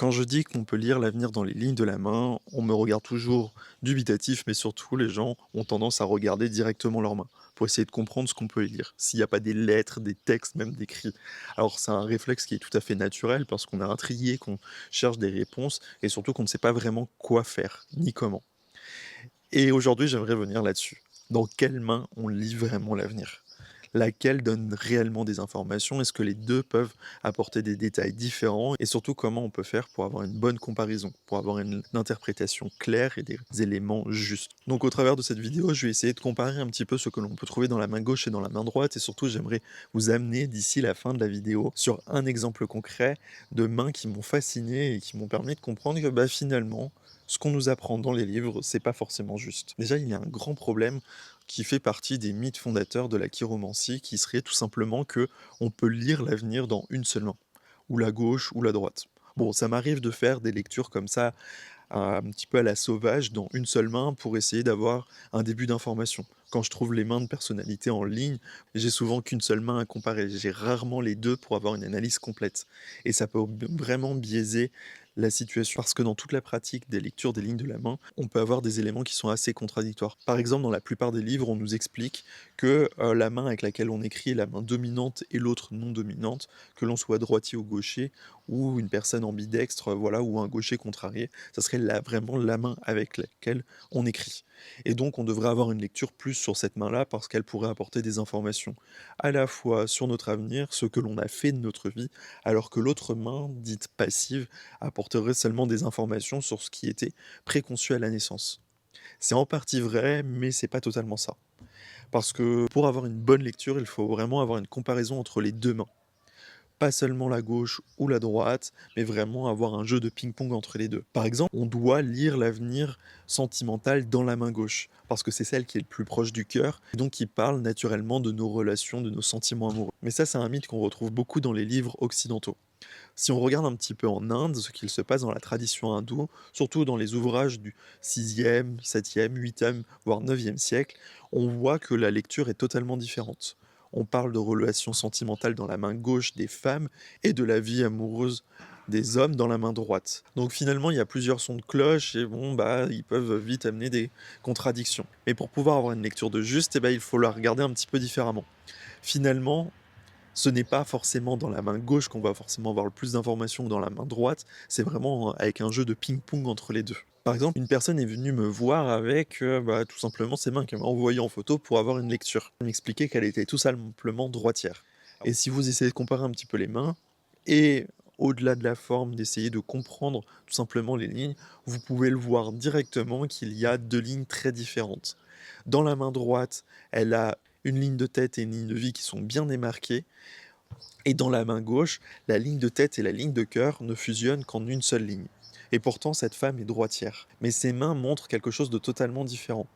Quand je dis qu'on peut lire l'avenir dans les lignes de la main, on me regarde toujours dubitatif, mais surtout les gens ont tendance à regarder directement leurs mains pour essayer de comprendre ce qu'on peut y lire, s'il n'y a pas des lettres, des textes, même d'écrits. Alors c'est un réflexe qui est tout à fait naturel parce qu'on est intrigué, qu'on cherche des réponses et surtout qu'on ne sait pas vraiment quoi faire, ni comment. Et aujourd'hui, j'aimerais venir là-dessus. Dans quelle main on lit vraiment l'avenir? Laquelle donne réellement des informations? Est-ce que les 2 peuvent apporter des détails différents? Et surtout, comment on peut faire pour avoir une bonne comparaison, pour avoir une interprétation claire et des éléments justes? Donc au travers de cette vidéo, je vais essayer de comparer un petit peu ce que l'on peut trouver dans la main gauche et dans la main droite et surtout, j'aimerais vous amener d'ici la fin de la vidéo sur un exemple concret de mains qui m'ont fasciné et qui m'ont permis de comprendre que, bah, finalement, ce qu'on nous apprend dans les livres, c'est pas forcément juste. Déjà, il y a un grand problème qui fait partie des mythes fondateurs de la chiromancie, qui serait tout simplement que on peut lire l'avenir dans une seule main, ou la gauche ou la droite. Bon, ça m'arrive de faire des lectures comme ça, un petit peu à la sauvage, dans une seule main, pour essayer d'avoir un début d'information. Quand je trouve les mains de personnalités en ligne, j'ai souvent qu'une seule main à comparer. J'ai rarement les deux pour avoir une analyse complète. Et ça peut vraiment biaiser la situation. Parce que dans toute la pratique des lectures des lignes de la main, on peut avoir des éléments qui sont assez contradictoires. Par exemple, dans la plupart des livres, on nous explique que la main avec laquelle on écrit est la main dominante et l'autre non dominante, que l'on soit droitier ou gaucher, ou une personne ambidextre, voilà, ou un gaucher contrarié, ça serait vraiment la main avec laquelle on écrit. Et donc on devrait avoir une lecture plus sur cette main-là parce qu'elle pourrait apporter des informations à la fois sur notre avenir, ce que l'on a fait de notre vie, alors que l'autre main, dite passive, apporterait seulement des informations sur ce qui était préconçu à la naissance. C'est en partie vrai, mais c'est pas totalement ça. Parce que pour avoir une bonne lecture, il faut vraiment avoir une comparaison entre les deux mains. Pas seulement la gauche ou la droite, mais vraiment avoir un jeu de ping-pong entre les deux. Par exemple, on doit lire l'avenir sentimental dans la main gauche, parce que c'est celle qui est le plus proche du cœur, et donc qui parle naturellement de nos relations, de nos sentiments amoureux. Mais ça, c'est un mythe qu'on retrouve beaucoup dans les livres occidentaux. Si on regarde un petit peu en Inde, ce qu'il se passe dans la tradition hindoue, surtout dans les ouvrages du 6e, 7e, 8e, voire 9e siècle, on voit que la lecture est totalement différente. On parle de relations sentimentales dans la main gauche des femmes et de la vie amoureuse des hommes dans la main droite. Donc finalement, il y a plusieurs sons de cloche et bon, bah, ils peuvent vite amener des contradictions. Mais pour pouvoir avoir une lecture de juste, eh ben, il faut la regarder un petit peu différemment. Finalement, ce n'est pas forcément dans la main gauche qu'on va forcément avoir le plus d'informations que dans la main droite, c'est vraiment avec un jeu de ping-pong entre les deux. Par exemple, une personne est venue me voir avec bah, tout simplement ses mains qu'elle m'a envoyées en photo pour avoir une lecture. Elle m'expliquait qu'elle était tout simplement droitière. Et si vous essayez de comparer un petit peu les mains, et au-delà de la forme, d'essayer de comprendre tout simplement les lignes, vous pouvez le voir directement qu'il y a deux lignes très différentes. Dans la main droite, elle a une ligne de tête et une ligne de vie qui sont bien démarquées, et dans la main gauche, la ligne de tête et la ligne de cœur ne fusionnent qu'en une seule ligne. Et pourtant, cette femme est droitière. Mais ses mains montrent quelque chose de totalement différent.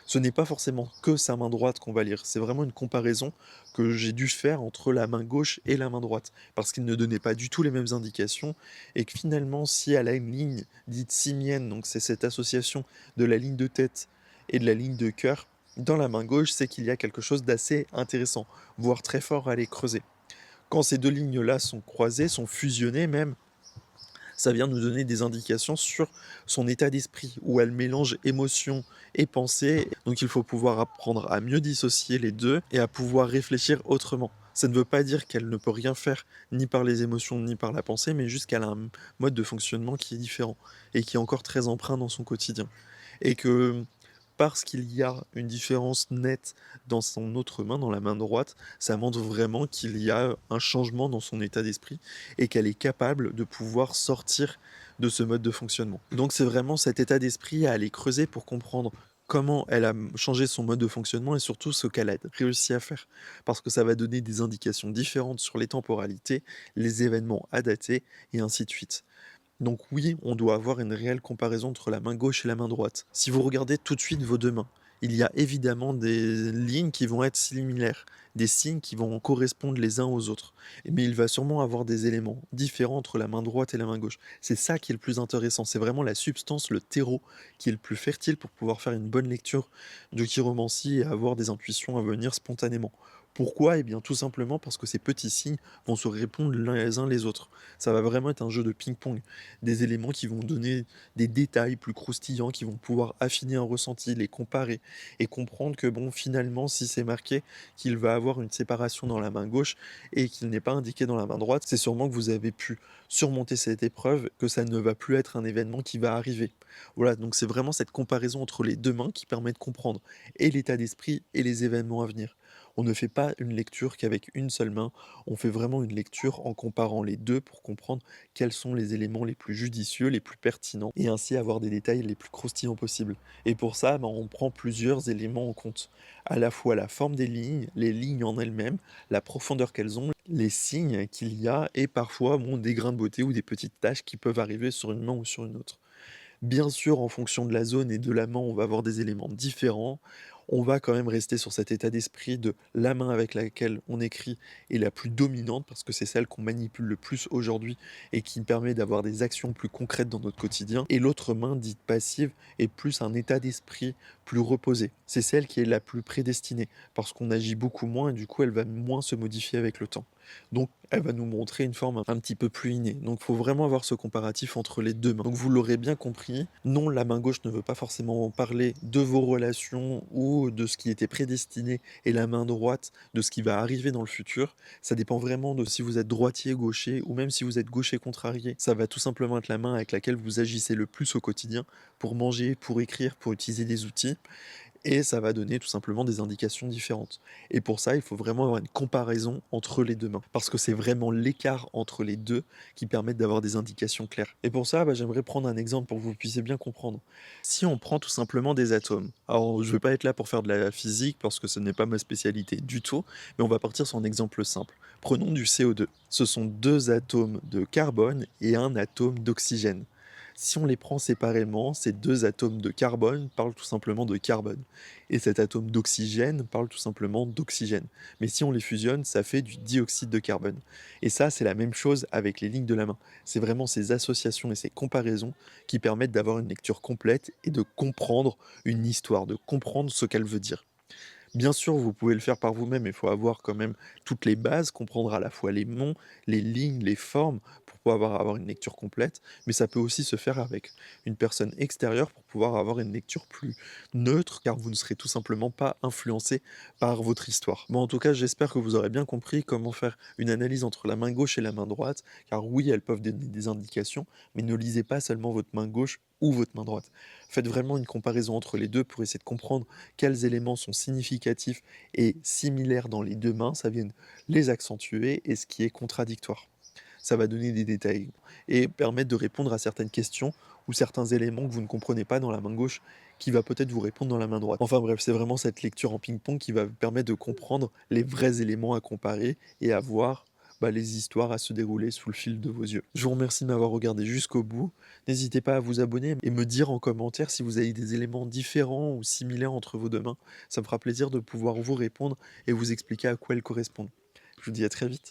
Ce n'est pas forcément que sa main droite qu'on va lire, c'est vraiment une comparaison que j'ai dû faire entre la main gauche et la main droite, parce qu'ils ne donnaient pas du tout les mêmes indications, et que finalement, si elle a une ligne dite simienne, donc c'est cette association de la ligne de tête et de la ligne de cœur, dans la main gauche, c'est qu'il y a quelque chose d'assez intéressant, voire très fort à aller creuser. Quand ces deux lignes-là sont croisées, sont fusionnées même, ça vient nous donner des indications sur son état d'esprit, où elle mélange émotion et pensée. Donc il faut pouvoir apprendre à mieux dissocier les deux et à pouvoir réfléchir autrement. Ça ne veut pas dire qu'elle ne peut rien faire, ni par les émotions, ni par la pensée, mais juste qu'elle a un mode de fonctionnement qui est différent et qui est encore très empreint dans son quotidien. Et que parce qu'il y a une différence nette dans son autre main, dans la main droite, ça montre vraiment qu'il y a un changement dans son état d'esprit et qu'elle est capable de pouvoir sortir de ce mode de fonctionnement. Donc c'est vraiment cet état d'esprit à aller creuser pour comprendre comment elle a changé son mode de fonctionnement et surtout ce qu'elle a réussi à faire. Parce que ça va donner des indications différentes sur les temporalités, les événements à dater et ainsi de suite. Donc oui, on doit avoir une réelle comparaison entre la main gauche et la main droite. Si vous regardez tout de suite vos deux mains, il y a évidemment des lignes qui vont être similaires, des signes qui vont correspondre les uns aux autres. Mais il va sûrement avoir des éléments différents entre la main droite et la main gauche. C'est ça qui est le plus intéressant, c'est vraiment la substance, le terreau qui est le plus fertile pour pouvoir faire une bonne lecture de chiromancie et avoir des intuitions à venir spontanément. Pourquoi? Eh bien, tout simplement parce que ces petits signes vont se répondre les uns les autres. Ça va vraiment être un jeu de ping-pong. Des éléments qui vont donner des détails plus croustillants, qui vont pouvoir affiner un ressenti, les comparer et comprendre que, bon, finalement, si c'est marqué qu'il va avoir une séparation dans la main gauche et qu'il n'est pas indiqué dans la main droite, c'est sûrement que vous avez pu surmonter cette épreuve, que ça ne va plus être un événement qui va arriver. Voilà, donc c'est vraiment cette comparaison entre les 2 mains qui permet de comprendre et l'état d'esprit et les événements à venir. On ne fait pas une lecture qu'avec une seule main, on fait vraiment une lecture en comparant les 2 pour comprendre quels sont les éléments les plus judicieux, les plus pertinents et ainsi avoir des détails les plus croustillants possibles. Et pour ça, on prend plusieurs éléments en compte. À la fois la forme des lignes, les lignes en elles-mêmes, la profondeur qu'elles ont, les signes qu'il y a et parfois, des grains de beauté ou des petites taches qui peuvent arriver sur une main ou sur une autre. Bien sûr, en fonction de la zone et de la main, on va avoir des éléments différents. On va quand même rester sur cet état d'esprit de la main avec laquelle on écrit est la plus dominante parce que c'est celle qu'on manipule le plus aujourd'hui et qui permet d'avoir des actions plus concrètes dans notre quotidien. Et l'autre main, dite passive, est plus un état d'esprit plus reposé. C'est celle qui est la plus prédestinée parce qu'on agit beaucoup moins et du coup, elle va moins se modifier avec le temps. Donc, elle va nous montrer une forme un petit peu plus innée. Donc, il faut vraiment avoir ce comparatif entre les 2 mains. Donc, vous l'aurez bien compris, non, la main gauche ne veut pas forcément parler de vos relations ou de ce qui était prédestiné et la main droite de ce qui va arriver dans le futur. Ça dépend vraiment de si vous êtes droitier, gaucher ou même si vous êtes gaucher contrarié. Ça va tout simplement être la main avec laquelle vous agissez le plus au quotidien pour manger, pour écrire, pour utiliser des outils et ça va donner tout simplement des indications différentes. Et pour ça, il faut vraiment avoir une comparaison entre les 2 mains, parce que c'est vraiment l'écart entre les 2 qui permettent d'avoir des indications claires. Et pour ça, j'aimerais prendre un exemple pour que vous puissiez bien comprendre. Si on prend tout simplement des atomes, alors je ne vais pas être là pour faire de la physique parce que ce n'est pas ma spécialité du tout, mais on va partir sur un exemple simple. Prenons du CO2. Ce sont 2 atomes de carbone et un atome d'oxygène. Si on les prend séparément, ces 2 atomes de carbone parlent tout simplement de carbone et cet atome d'oxygène parle tout simplement d'oxygène. Mais si on les fusionne, ça fait du dioxyde de carbone. Et ça, c'est la même chose avec les lignes de la main. C'est vraiment ces associations et ces comparaisons qui permettent d'avoir une lecture complète et de comprendre une histoire, de comprendre ce qu'elle veut dire. Bien sûr, vous pouvez le faire par vous-même, il faut avoir quand même toutes les bases, comprendre à la fois les noms, les lignes, les formes, pour pouvoir avoir une lecture complète, mais ça peut aussi se faire avec une personne extérieure pour pouvoir avoir une lecture plus neutre, car vous ne serez tout simplement pas influencé par votre histoire. Bon, en tout cas, j'espère que vous aurez bien compris comment faire une analyse entre la main gauche et la main droite, car oui, elles peuvent donner des indications, mais ne lisez pas seulement votre main gauche ou votre main droite. Faites vraiment une comparaison entre les deux pour essayer de comprendre quels éléments sont significatifs et similaires dans les 2 mains, ça vient les accentuer et ce qui est contradictoire. Ça va donner des détails et permettre de répondre à certaines questions ou certains éléments que vous ne comprenez pas dans la main gauche qui va peut-être vous répondre dans la main droite. Enfin bref, c'est vraiment cette lecture en ping-pong qui va vous permettre de comprendre les vrais éléments à comparer et à voir les histoires à se dérouler sous le fil de vos yeux. Je vous remercie de m'avoir regardé jusqu'au bout. N'hésitez pas à vous abonner et me dire en commentaire si vous avez des éléments différents ou similaires entre vos 2 mains. Ça me fera plaisir de pouvoir vous répondre et vous expliquer à quoi elles correspondent. Je vous dis à très vite.